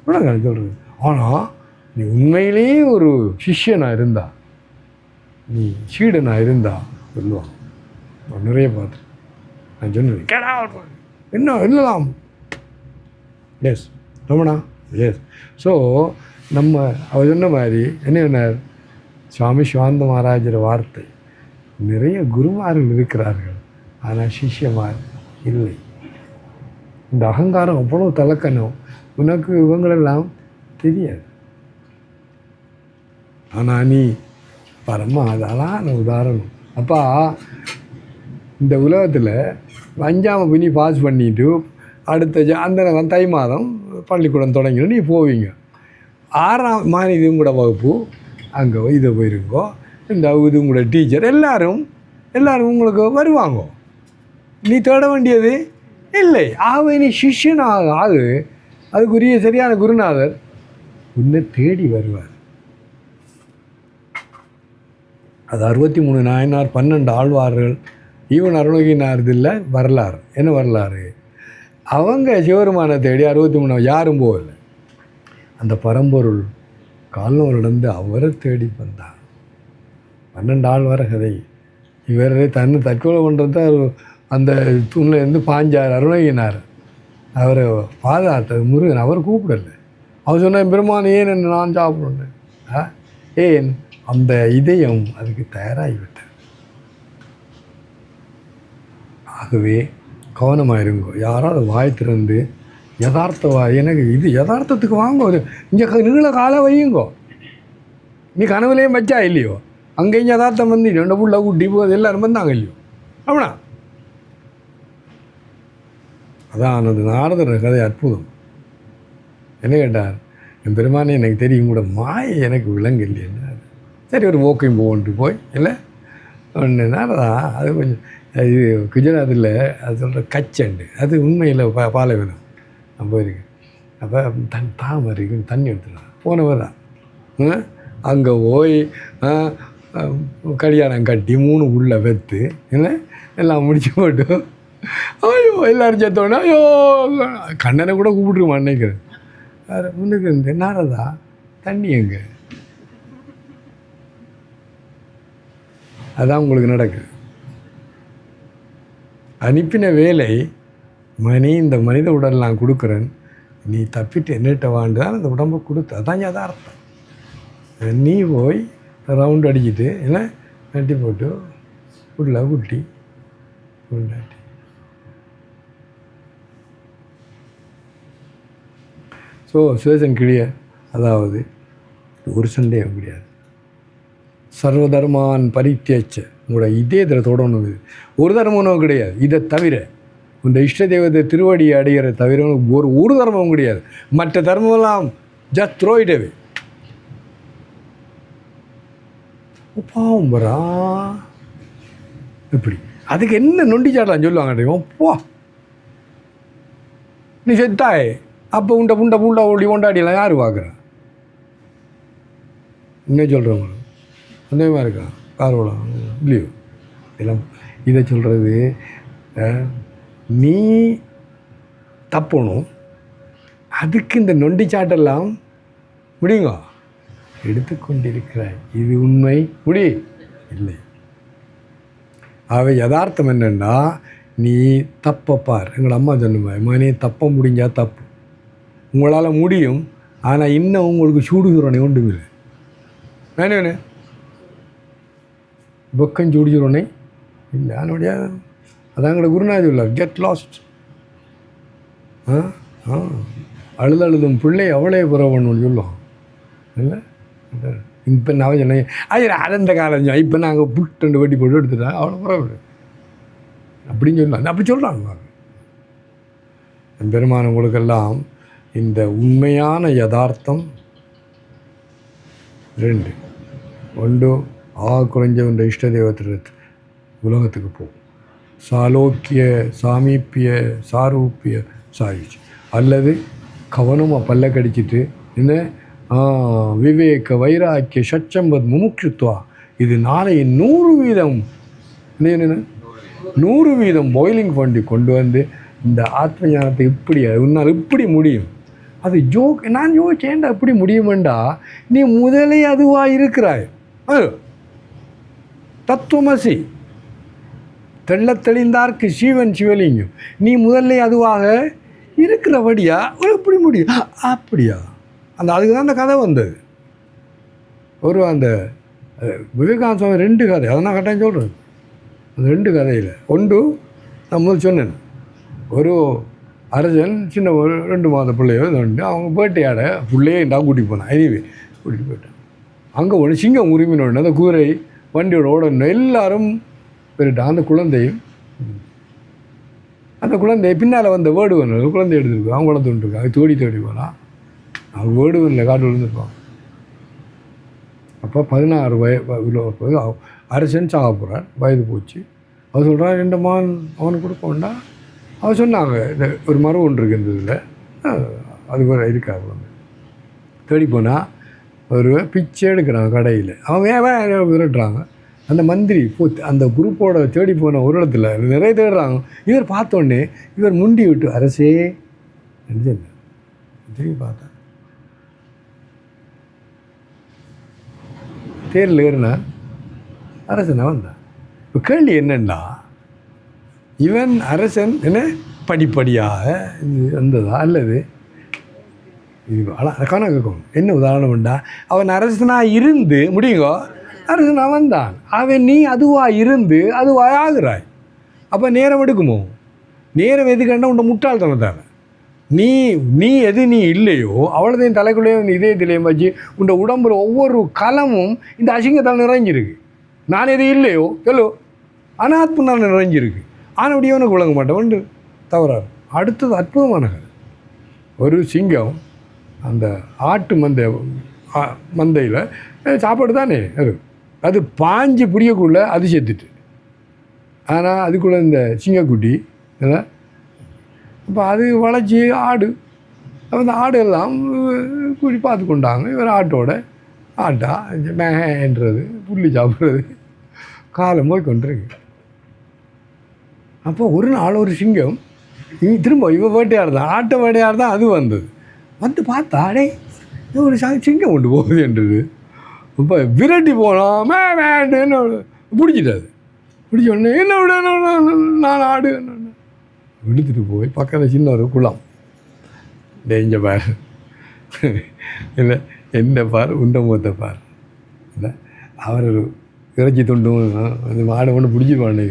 சொல்கிறது. ஆனால் நீ உண்மையிலேயே ஒரு சிஷ்யனாக இருந்தா, நீ சீடனாக இருந்தா சொல்லுவான். நான் நிறைய பார்த்து நான் சொன்னேன், கேடா என்ன இல்லலாம். Yes Ramana, yes. ஸோ நம்ம அவர் சொன்ன மாதிரி என்ன சொன்னார் சுவாமி சிவானந்த மகாராஜர் வார்த்தை, நிறைய குருமார்கள் இருக்கிறார்கள், ஆனால் சிஷ்யமார் இல்லை. இந்த அகங்காரம் அவ்வளோ தலக்கணும், உனக்கு இவங்களெல்லாம் தெரியாது. ஆனால் நீ பரமா அதான உதாரணம். அப்பா இந்த உலகத்தில் 5ஆம் பின்னி பாஸ் பண்ணிவிட்டு அடுத்த அந்த தை மாதம் பள்ளிக்கூடம் தொடங்கிடும் நீ போவீங்க. 6ஆம் இதுவும் கூட வகுப்பு அங்கே இதை போயிருங்கோ, இந்த இதுவும் கூட டீச்சர் எல்லோரும் உங்களுக்கு வருவாங்க. நீ தேட வேண்டியது இல்லை. ஆகவே நீ சிஷ்யனாக ஆகு, அதுக்குரிய சரியான குருநாதர் உன்னை தேடி வருவார். அது 63 நாயனார், 12 ஆழ்வார்கள், ஈவன் அருணகிரிநாதர் இல்லை வரலாறு. என்ன வரலாறு? அவங்க சிவருமான தேடி 63 யாரும் போகலை. அந்த பரம்பொருள் காலம் நடந்து அவரை தேடி வந்தார். 12 ஆழ்வார கதை. இவர் தன்னை தற்கொலை பண்ணுறது அந்த தூண்லேருந்து பாஞ்சார் அருணகிரினார் அவரை பாதுகாத்தது முருகன். அவர் கூப்பிடலை. அவர் சொன்ன பெருமான் ஏன் என்ன நான் சாப்பிடணும், ஏன் அந்த இதயம் அதுக்கு தயாராகிவிட்டார். ஆகவே கவனமாக இருங்கோ. யாராவது வாய் திறந்து எனக்கு இது யதார்த்தத்துக்கு வாங்க, இங்கே நீள காலை வையுங்கோ. நீ கனவுலேயும் வச்சா இல்லையோ, அங்கேயும் யதார்த்தம் வந்து 2 புள்ள குட்டி போது எல்லோரும் வந்தாங்க இல்லையோ. அப்படின்னா அதான் அந்த நாரதர் கதை அற்புதம். என்ன கேட்டார், என் பெருமானே எனக்கு தெரியும் கூட மாயை எனக்கு விலங்கு இல்லையா. சரி ஒரு வாக்கிங் போகன்ட்டு போய் இல்லை ஒன்று நாரதான். அது கொஞ்சம் இது குஜராத்தில் அது சொல்கிற கச்சண்டு, அது உண்மையில் பாலைவனம் நான் போயிருக்கேன். அப்போ தாமரைக்கு தண்ணி எடுத்துடுறான் போனவர் தான். அங்கே போய் கல்யாணம் கட்டி 3 உள்ள வெத்து என்ன எல்லாம் முடிச்சு போட்டு ஐயோ எல்லோரும் சேர்த்தோன்னா ஐயோ கண்ணனை கூட கூப்பிட்டுருமா நினைக்கிறேன். வேறு முன்னுக்கு இருந்து நாரதா தண்ணி எங்கே, அதான் உங்களுக்கு நடக்குது. அனுப்பின வேலை மணி இந்த மனித உடல் நான் கொடுக்குறேன், நீ தப்பிட்டு என்னிட்ட வாண்டு தான் அந்த உடம்பை கொடுத்து, அதான் யதார்த்தம். நீ போய் ரவுண்டு அடிச்சுட்டு என்ன நட்டி போட்டு உள்ள குட்டி உண்டாட்டி. So சுவேசன் clear. அதாவது ஒரு சந்தேகம் கிடையாது. சர்வதர்மான் பரித்தியச்ச, உங்களோட இதே இதில் தொடரணும். ஒரு தர்மமும் கிடையாது. இதை தவிர இந்த இஷ்ட தெய்வத்தை திருவடி அடைகிற தவிர ஒரு தர்மமும் கிடையாது. மற்ற தர்மமெல்லாம் ஜஸ்ட் த்ரோ இட் அவே. பாவம் வரா இப்படி அதுக்கு என்ன நொண்டி சாடலாம் சொல்லுவாங்க தெரியுமா. போ நீ செத்தாயே, அப்போ உண்டை புண்டை புண்டை ஓடி கொண்டாடிலாம் யார் பார்க்குறா? இன்னும் சொல்கிறவங்க அந்த மாதிரி இருக்கா காரோலாம் இல்லையோ. இதெல்லாம் இதை சொல்கிறது நீ தப்பணும். அதுக்கு இந்த நொண்டி சாட்டெல்லாம் முடியுங்க எடுத்துக்கொண்டிருக்கிறாய். இது உண்மை முடி இல்லை. அவை யதார்த்தம் என்னென்னா, நீ தப்பப்பார். எங்கள் அம்மா சொன்ன மகனே தப்ப முடிஞ்சால் தப்பு உங்களால் முடியும். ஆனால் இன்னும் உங்களுக்கு சூடுகிறோனே ஒன்றும் இல்லை. வேணே பக்கம் சூடுகிறோனே இல்லை. அதனுடைய அதாங்களோட குருநாதி உள்ள கெட் லாஸ்ட். அழுதும் பிள்ளை அவளே புறவணும்னு சொல்லுவோம் இல்லை. இப்போ நான் சொன்னேன் ஐயா அந்த காலம் இப்போ நாங்கள் புட்டு வெட்டி போட்டு எடுத்துட்டா அவ்வளோ பரவாயில்ல அப்படின்னு சொன்னாங்க. அப்படி சொல்கிறாங்க. பெருமானவங்களுக்கெல்லாம் இந்த உண்மையான யதார்த்தம் 2 ஒன்று குறைஞ்சவன்ற இஷ்ட தெய்வத்திற்கு உலகத்துக்கு போகும். சாலோக்கிய சாமீப்பிய சாரூப்பிய சாயுச்சு, அல்லது கவனமாக பல்ல கடிச்சிட்டு என்ன விவேக வைராக்கிய சச்சம்பத் முமுட்சுத்வா, இது நாளை 100% என்ன 100% பாயிலிங் பண்ணி கொண்டு வந்து இந்த ஆத்ம ஞானத்தை இப்படி உன்னால் இப்படி முடியும். அது ஜோக். நான் யோசிச்சேன்டா எப்படி முடியுமெண்டா, நீ முதலே அதுவாக இருக்கிறாய். அது தத்துவமசி, தெள்ளத் தெளிந்தார்க்கு சீவன் சிவலிங்கம். நீ முதல்ல அதுவாக இருக்கிறபடியா எப்படி முடியும்? அப்படியா? அதுக்கு தான் அந்த கதை வந்தது. ஒரு அந்த விவேகானந்த சுவாமி 2 கதை, அதை நான் கட்டாயம் சொல்கிறேன். அந்த 2 கதையில் ஒன்று நான் முதல் சொன்னேன். ஒரு அரசன் சின்ன ஒரு 2 மாத பிள்ளையோ வந்து அவங்க வேட்டையாட பிள்ளையே இருந்தால் கூட்டிகிட்டு போனான். எனிவே கூட்டிகிட்டு போயிட்டான். அங்கே ஒன்று சிங்கம் உரிமையினோடனே அந்த குதிரை வண்டியோட ஓடணும், எல்லாரும் போயிட்டான். அந்த குழந்தை பின்னால் வந்த வேடுவன் குழந்தை எடுத்துருக்கு, அவங்க வளர்த்துட்டுருக்கான். அது தேடி போனால் அவங்க வேடுவனில் காட்டு விழுந்துருப்பான். அப்போ 16 வயது அரசன் சாக போகிறான், வயது போச்சு. அவர் சொல்கிறான், 2 மான் அவனுக்கு கொடுக்க வேண்டாம். அவர் சொன்னாங்க, இந்த ஒரு மரம் ஒன்று இருக்குது இந்த இதில், அது வேறு இருக்காது. குழந்தை தேடி போனால் ஒரு பிச்சை எடுக்கிறாங்க கடையில். அவங்க விரட்டுறாங்க. அந்த மந்திரி அந்த குரூப்போட தேடி போன ஒரு இடத்துல நிறைய தேடுறாங்க. இவர் பார்த்தோன்னே இவர் முண்டி விட்டு, அரசே என்ன திரும்பி பார்த்தா தேரில் ஏறினா அரசனாக வந்தான். இப்போ கேள்வி என்னன்னா, இவன் அரசன் என்ன படிப்படியாக இது வந்ததா அல்லது இது கணக்கும் என்ன உதாரணம்டா, அவன் அரசனாக இருந்து முடியுங்கோ அரசனாக வந்தான். அவன் நீ அதுவாக இருந்து அதுவாக ஆகுறாய். அப்போ நேரம் எடுக்குமோ? நேரம் எதுக்கண்டா உண்ட முட்டாள்தனத்தான. நீ எது நீ இல்லையோ அவ்வளோதையும் தலைக்குள்ளேயும் இதயத்திலையும் வச்சு உண்ட உடம்புல ஒவ்வொரு கலமும் இந்த அசிங்கத்தால் நிறைஞ்சிருக்கு. நான் எது இல்லையோ சொல்லோ அனாத்மனால் நிறைஞ்சிருக்கு. ஆனால் அப்படியே உனக்கு விளங்க மாட்டேன் தவறாரு. அடுத்தது அற்புதமான கதை. ஒரு சிங்கம் அந்த ஆட்டு மந்தையில் சாப்பாடு தானே அது பாஞ்சு பிடிக்கக்குள்ளே அது செத்துட்டு. ஆனால் அதுக்குள்ளே இந்த சிங்கக்குட்டி இல்லை. இப்போ அது வளைச்சி ஆடு, அந்த ஆடு எல்லாம் கூடி பார்த்து கொண்டாங்க. இவர் ஆட்டா மேகன்றது புள்ளி சாப்பிட்றது காலம் போய் கொண்டிருக்கு. அப்போ ஒரு நாள் ஒரு சிங்கம் திரும்ப வேட்டையாடுதான், ஆட்டை வேட்டையாடுதான். அது வந்து பார்த்தா அடே ஒரு சிங்கம் கொண்டு போகுதுன்றது. இப்போ விரட்டி போனோம் மேண்டுன்னு பிடிச்சிட்டாது. பிடிச்ச உடனே என்ன விட நான் ஆடு எடுத்துகிட்டு போய் பக்கத்தில் சின்ன ஒரு குளம், டேஞ்ச பார் இல்லை என்ன பார் உண்ட முகத்தை பார் இல்லை. அவர் இறைச்சி துண்டும் அந்த மாடை ஒன்று பிடிச்சிருவான்.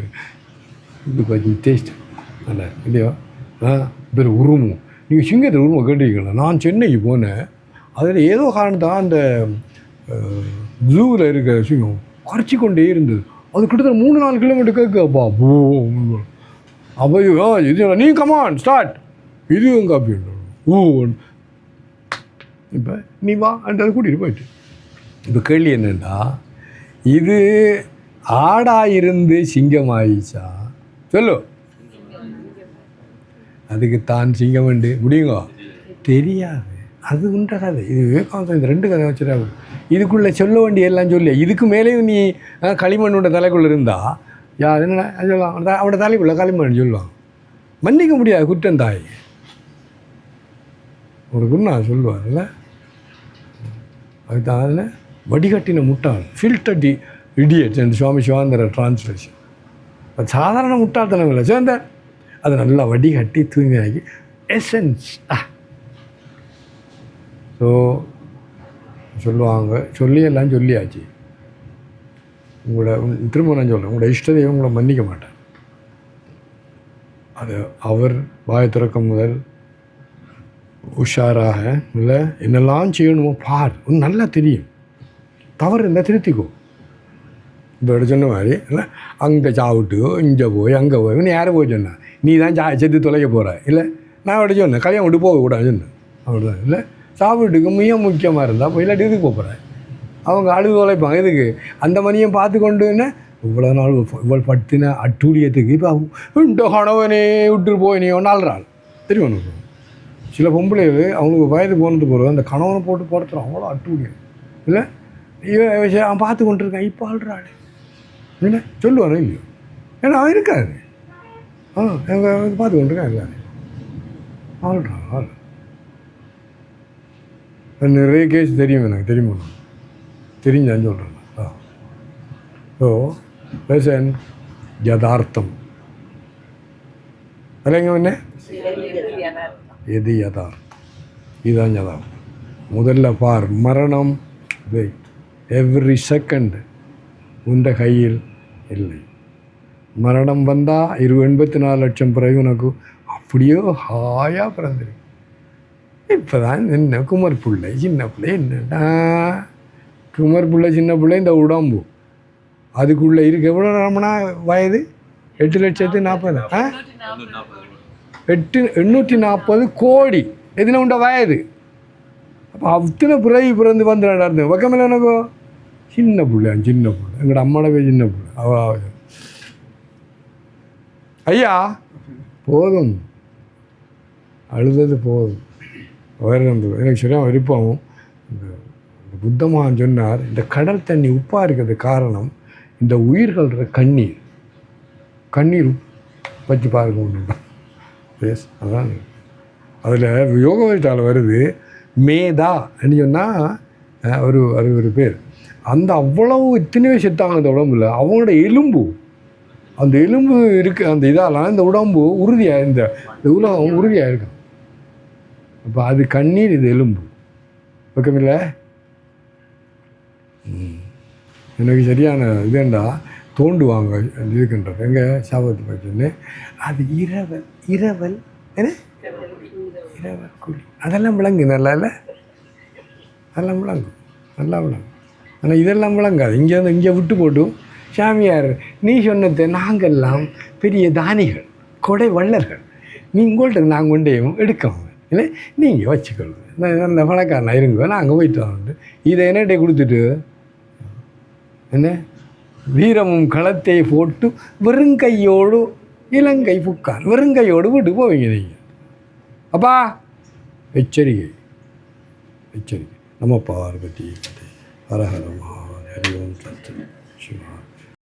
இது கொஞ்சம் டேஸ்ட் நல்லா இல்லையோ? பேர் உருவம். நீங்கள் சிங்கத்தில் உருவம் கேட்டிருக்கீங்களா? நான் சென்னைக்கு போனேன். அதில் ஏதோ காரணத்தான் அந்த ஜூவில் இருக்கிற சிங்கம் கரைச்சி கொண்டே இருந்தது. அது கிட்டத்தட்ட 3-4 கிலோமீட்டர் கேட்குப்பா. அப்போ இது நீ கமான் ஸ்டார்ட் இது எங்க அப்படின்னு இப்போ நீ வா அன்றது கூட்டிகிட்டு போயிட்டு. இப்போ கேள்வி என்னென்னா, இது ஆடாயிருந்து சிங்கம் ஆயிடுச்சா சொல்லு? அதுக்கு தான் சிங்கம் உண்டு முடியுங்க தெரியாது. அது உண்ட கதை. இது விவேகானந்தம் இந்த 2 கதை வச்சுருக்காங்க. இதுக்குள்ளே சொல்ல வேண்டிய எல்லாம் சொல்லி இதுக்கு மேலேயும் நீ களிமண்ணோட தலைக்குள்ளே இருந்தால் யார் என்ன சொல்லலாம்? அவனோட தலைக்குள்ளே களிமண் சொல்லுவாங்க. மன்னிக்க முடியாது குற்றம் தாய் ஒரு குண்ணா சொல்லுவார்ல. அதுதான் அதில் வடிகட்டின முட்டாள் ஃபில்டர் இடியட்ஸ் என்று சுவாமி சிவானந்தர டிரான்ஸ்லேஷன். அது சாதாரண முட்டாள்தனம் இல்லை சிவந்தர். அதை நல்லா வடிகட்டி தூய்மையாகி எசன்ஸ். ஸோ சொல்லுவாங்க, எல்லாம் சொல்லியாச்சு. திரும்ப நான் சொல்கிறேன், உங்களோட இஷ்ட தெய்வம் உங்களை மன்னிக்க மாட்டேன். அது அவர் வாயை திறக்கும் முதல் உஷாராக இல்லை என்னெல்லாம் செய்யணுமோ பார், ஒன்று நல்லா தெரியும். தவறு இருந்தால் திருத்திக்கோ. இப்போ சொன்ன மாதிரி இல்லை அங்கே சாப்பிட்டு இங்கே போய் அங்கே போய் இன்னும் யாரை போய் சொன்னேன்? நீ தான் செத்து தொலைக்க போகிற இல்லை. நான் அப்படி சொன்னேன் கல்யாணம் விட்டு போகக்கூடாது சொன்னேன். அப்படிதான் இல்லை சாப்பிட்டுக்கு மிக முக்கியமாக இருந்தால் போய் இல்லாட்டி இதுக்கு போகிறேன். அவங்க அழுது தொலைப்பாங்க. இதுக்கு அந்த மணியும் பார்த்து கொண்டு என்ன இவ்வளோ நாள் இவ்வளோ படுத்தின அட்டூழியத்துக்கு இப்போ இந்த கணவனே விட்டு போய் நீ நாள் தெரியும். ஒன்று சில பொம்பளைகள் அவங்களுக்கு வயது போனது போகிறது அந்த கணவனை போட்டு போடுத்துறான். அவ்வளோ அட்டூழியம் இல்லை. அவன் பார்த்து கொண்டு இருக்கான். இப்போ ஆள்றாள் என்ன சொல்லுவானோ இல்லையோ? ஏன்னா அவன் இருக்காது. எங்கள் பார்த்து கொண்டு இருக்கான். இருக்காது ஆள்றான். நிறைய கேஸ் தெரியும் எனக்கு, தெரியுமா? தெரிஞ்சான்னு சொல்கிறேன். ஸோ லெசன் யதார்த்தம். அல்லங்க என்ன எது யதார்த்தம்? இதுதான் யதார்த்தம். முதல்ல பார், மரணம் எவ்ரி செகண்ட் உண்ட கையில் இல்லை. மரணம் வந்தால் 84 லட்சம் பிறகு உனக்கு அப்படியோ ஹாயாக பிறந்திருக்கு. இப்போ தான் என்ன குமர் பிள்ளை சின்ன பிள்ளை, என்னடா குமர் பிள்ளை சின்ன பிள்ளை, இந்த உடம்பு அதுக்குள்ளே இருக்கு. எவ்வளோ ரமணா வயது? 8,40,000. 840 கோடி எதுனா உண்ட வயது. அப்போ அத்தனை பிறகு பிறந்து வந்துடாரு வக்கமில்ல எனக்கோ. சின்ன பிள்ளை எங்களோட அம்மாவோட போய் சின்ன பிள்ளை. ஐயா போதும், அழுதது போதும். வேறு எனக்கு சரியாக விருப்பம். இந்த புத்தமான் சொன்னார், இந்த கடல் தண்ணி உப்பாக இருக்கிறது காரணம் இந்த உயிர்கள்ற கண்ணீர் வச்சு பாருங்க ஒன்று. எஸ், அதான் அதில் யோகவேதாவில் வருது. மேதா அப்படின்னு சொன்னால் ஒரு பேர். அந்த அவ்வளவு இத்தனையோ செத்தாங்க அந்த உடம்புல. அவங்களோட எலும்பு, அந்த எலும்பு இருக்குது, அந்த இதெல்லாம் இந்த உடம்பு உறுதியாக, இந்த உலகம் உறுதியாக இருக்கும். அப்போ அது கண்ணீர், இது எலும்பு. பக்கமில்ல எனக்கு சரியான இதேண்டா தோண்டுவாங்க இருக்குன்றது. எங்கள் சாபத்து பச்சுன்னு அது இரவல் என்ன இரவல் குழி, அதெல்லாம் விளங்கு நல்லா இல்லை, அதெல்லாம் விளங்கும், நல்லா விளங்கும். ஆனால் இதெல்லாம் விளங்காது. இங்கே விட்டு போட்டும் சாமியார் நீ சொன்னதை நாங்கள்லாம் பெரிய தானிகள், கொடை வள்ளர்கள், நீ உங்கள்கிட்ட நாங்கள் கொண்டேயும் எடுக்கோங்க இல்லை, நீங்கள் வச்சுக்கொள்ளுங்க, நல்ல பணக்காரனா இருங்க, நாங்கள் போயிட்டு வாங்க. இதை என்னட்டே கொடுத்துட்டு என்ன வீரமும் களத்தை போட்டு வெறுங்கையோடு இலங்கை புக்கான், வெறுங்கையோடு விட்டு போவீங்க நீங்கள். அப்பா எச்சரிக்கை. நம்ம பார்வதி ஹரஹர மகாதேவ ஹரி ஓம் சத்ச சிவா.